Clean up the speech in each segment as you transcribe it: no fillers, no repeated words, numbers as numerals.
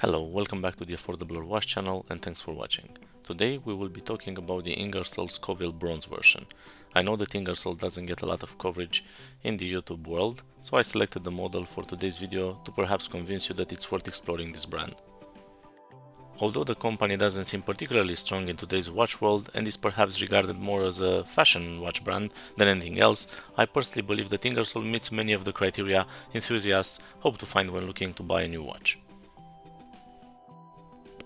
Hello, welcome back to the Affordable Watch channel and thanks for watching. Today we will be talking about the Ingersoll Scovill bronze version. I know that Ingersoll doesn't get a lot of coverage in the YouTube world, so I selected the model for today's video to perhaps convince you that it's worth exploring this brand. Although the company doesn't seem particularly strong in today's watch world and is perhaps regarded more as a fashion watch brand than anything else, I personally believe that Ingersoll meets many of the criteria enthusiasts hope to find when looking to buy a new watch.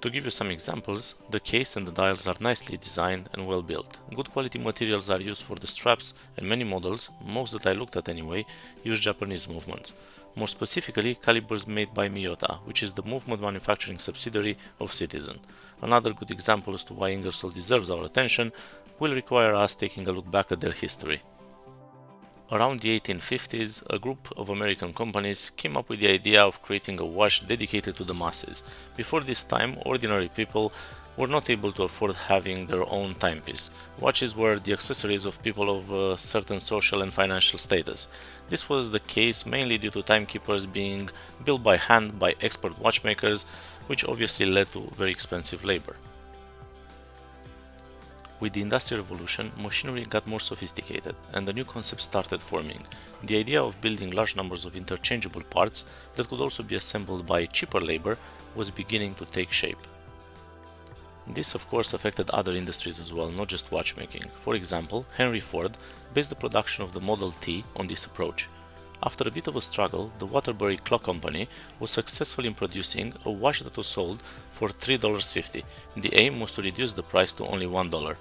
To give you some examples, the case and the dials are nicely designed and well built. Good quality materials are used for the straps, and many models, most that I looked at anyway, use Japanese movements. More specifically, calibers made by Miyota, which is the movement manufacturing subsidiary of Citizen. Another good example as to why Ingersoll deserves our attention will require us taking a look back at their history. Around the 1850s, a group of American companies came up with the idea of creating a watch dedicated to the masses. Before this time, ordinary people were not able to afford having their own timepiece. Watches were the accessories of people of a certain social and financial status. This was the case mainly due to timekeepers being built by hand by expert watchmakers, which obviously led to very expensive labor. With the Industrial Revolution, machinery got more sophisticated and a new concept started forming. The idea of building large numbers of interchangeable parts that could also be assembled by cheaper labor was beginning to take shape. This of course affected other industries as well, not just watchmaking. For example, Henry Ford based the production of the Model T on this approach. After a bit of a struggle, the Waterbury Clock Company was successful in producing a watch that was sold for $3.50. The aim was to reduce the price to only $1.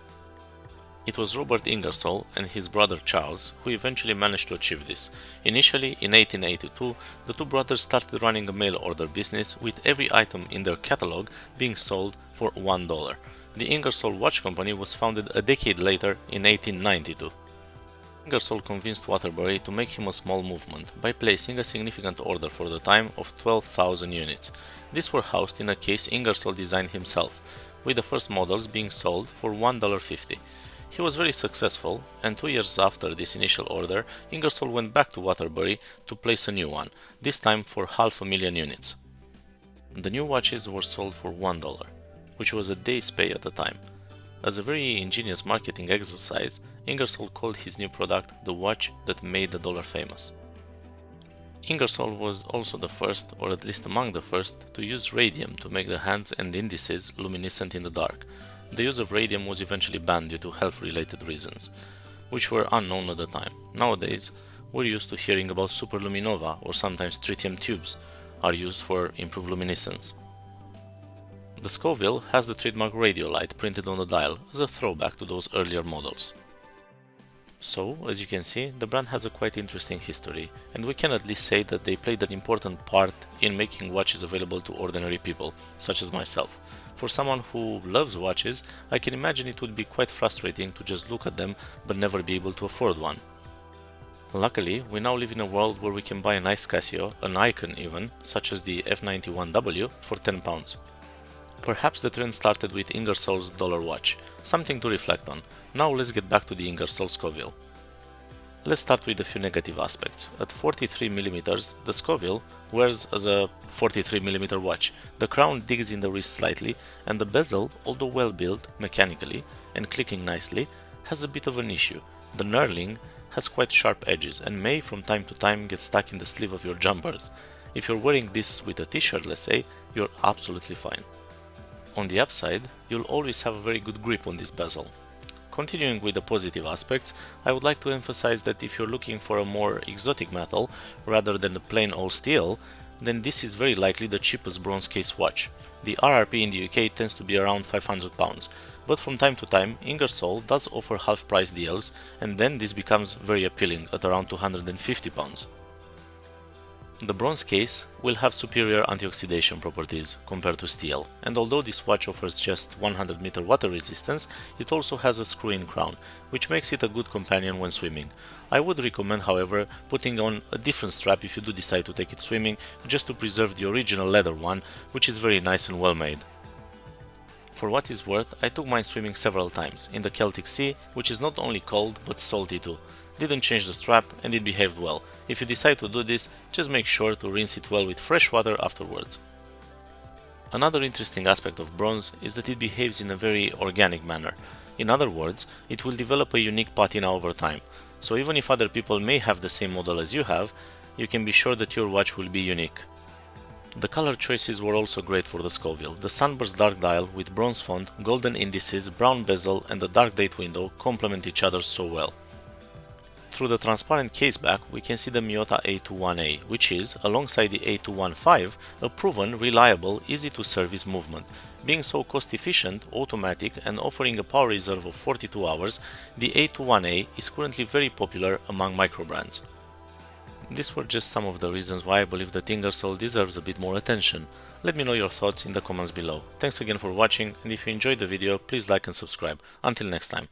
It was Robert Ingersoll and his brother Charles who eventually managed to achieve this. Initially, in 1882, the two brothers started running a mail order business with every item in their catalog being sold for $1. The Ingersoll Watch Company was founded a decade later in 1892. Ingersoll convinced Waterbury to make him a small movement by placing a significant order for the time of 12,000 units. These were housed in a case Ingersoll designed himself, with the first models being sold for $1.50. He was very successful, and 2 years after this initial order, Ingersoll went back to Waterbury to place a new one, this time for 500,000 units. The new watches were sold for $1, which was a day's pay at the time. As a very ingenious marketing exercise, Ingersoll called his new product the watch that made the dollar famous. Ingersoll was also the first, or at least among the first, to use radium to make the hands and indices luminescent in the dark. The use of radium was eventually banned due to health-related reasons, which were unknown at the time. Nowadays, we're used to hearing about superluminova or sometimes tritium tubes are used for improved luminescence. The Scovill has the trademark radio light printed on the dial as a throwback to those earlier models. So, as you can see, the brand has a quite interesting history, and we can at least say that they played an important part in making watches available to ordinary people, such as myself. For someone who loves watches, I can imagine it would be quite frustrating to just look at them but never be able to afford one. Luckily, we now live in a world where we can buy a nice Casio, an icon even, such as the F91W, for £10. Perhaps the trend started with Ingersoll's dollar watch, something to reflect on. Now let's get back to the Ingersoll Scovill. Let's start with a few negative aspects. At 43mm, the Scovill wears as a 43mm watch. The crown digs in the wrist slightly, and the bezel, although well built mechanically and clicking nicely, has a bit of an issue. The knurling has quite sharp edges and may from time to time get stuck in the sleeve of your jumpers. If you're wearing this with a t-shirt, let's say, you're absolutely fine. On the upside, you'll always have a very good grip on this bezel. Continuing with the positive aspects, I would like to emphasize that if you're looking for a more exotic metal rather than a plain old steel, then this is very likely the cheapest bronze case watch. The RRP in the UK tends to be around £500, but from time to time Ingersoll does offer half-price deals, and then this becomes very appealing at around £250. The bronze case will have superior antioxidation properties compared to steel, and although this watch offers just 100-meter water resistance, it also has a screw-in crown, which makes it a good companion when swimming. I would recommend, however, putting on a different strap if you do decide to take it swimming, just to preserve the original leather one, which is very nice and well made. For what it's worth, I took mine swimming several times, in the Celtic Sea, which is not only cold but salty too. Didn't change the strap and it behaved well. If you decide to do this, just make sure to rinse it well with fresh water afterwards. Another interesting aspect of bronze is that it behaves in a very organic manner. In other words, it will develop a unique patina over time. So even if other people may have the same model as you have, you can be sure that your watch will be unique. The color choices were also great for the Scovill. The Sunburst dark dial with bronze font, golden indices, brown bezel and the dark date window complement each other so well. Through the transparent case back, we can see the Miyota A21A, which is, alongside the A215, a proven, reliable, easy-to-service movement. Being so cost-efficient, automatic, and offering a power reserve of 42 hours, the A21A is currently very popular among microbrands. These were just some of the reasons why I believe that Ingersoll deserves a bit more attention. Let me know your thoughts in the comments below. Thanks again for watching, and if you enjoyed the video, please like and subscribe. Until next time.